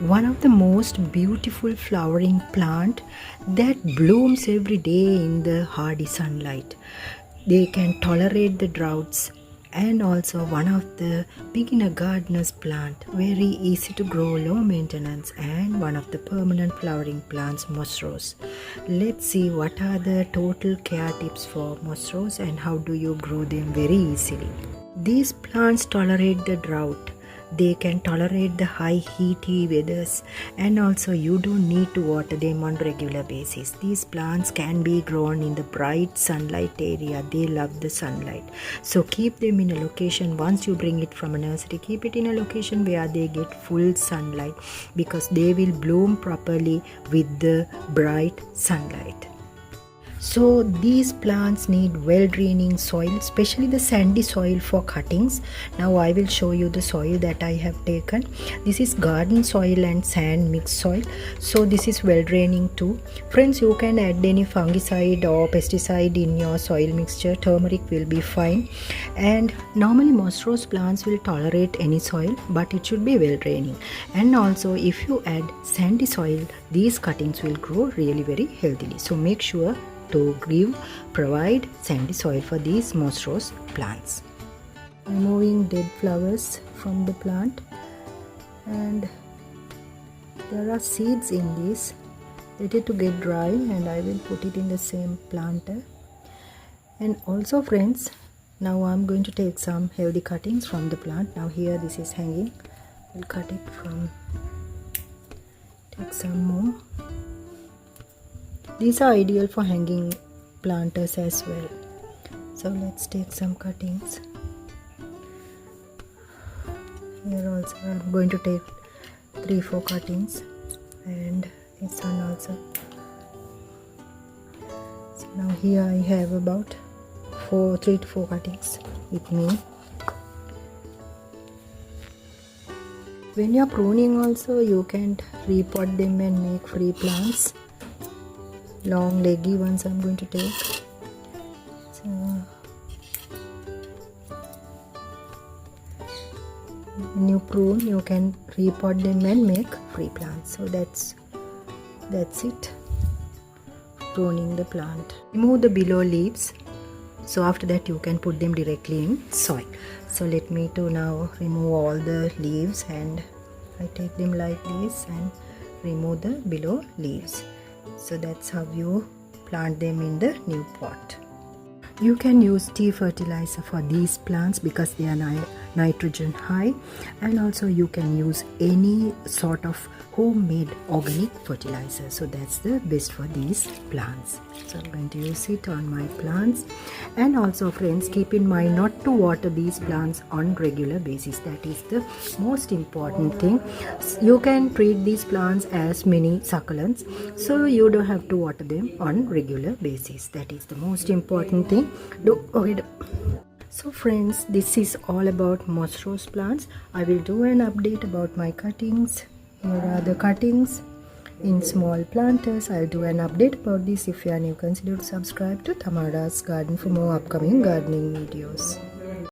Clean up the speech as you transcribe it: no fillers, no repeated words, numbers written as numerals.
one of the most beautiful flowering plant that blooms every day in the hardy sunlight. They can tolerate the droughts, and also one of the beginner gardener's plant, very easy to grow, low maintenance, and one of the permanent flowering plants, moss rose. Let's see what are the total care tips for moss rose and how do you grow them very easily. These plants tolerate the drought. They can tolerate the high heaty weathers, and also you don't need to water them on regular basis. These plants can be grown in the bright sunlight area. They love the sunlight. So keep them in a location, once you bring it from a nursery, keep it in a location where they get full sunlight, because they will bloom properly with the bright sunlight. So these plants need well draining soil, especially the sandy soil for cuttings. Now I will show you the soil that I have taken. This is garden soil and sand mixed soil. So this is well draining too. Friends, you can add any fungicide or pesticide in your soil mixture. Turmeric will be fine. And normally moss rose plants will tolerate any soil, but it should be well draining. And also if you add sandy soil, these cuttings will grow really very healthily. So make sure to provide sandy soil for these moss rose plants. Removing dead flowers from the plant, and there are seeds in this. Let it to get dry and I will put it in the same planter. And also friends, now I'm going to take some healthy cuttings from the plant. Now here this is hanging. I'll cut it from, take some more. These are ideal for hanging planters as well. So let's take some cuttings. Here also I'm going to take 3-4 cuttings, and this one also. So now here I have about 3 to 4 cuttings with me. When you're pruning also, you can repot them and make free plants. Long leggy ones I'm going to take. So when you prune, you can repot them and make free plants. So that's it. Pruning the plant. Remove the below leaves. So after that you can put them directly in soil. So let me to now remove all the leaves, and I take them like this and remove the below leaves. So that's how you plant them in the new pot. You can use tea fertilizer for these plants because they are nitrogen high, and also you can use any sort of homemade organic fertilizer. So that's the best for these plants. So I'm going to use it on my plants. And also friends, keep in mind not to water these plants on regular basis. That is the most important thing. You can treat these plants as mini succulents, so you don't have to water them on regular basis. That is the most important thing. So friends, this is all about moss rose plants. I will do an update about my cuttings. Here are the cuttings in small planters. I'll do an update about this. If you are new, consider to subscribe to Tamara's Garden for more upcoming gardening videos.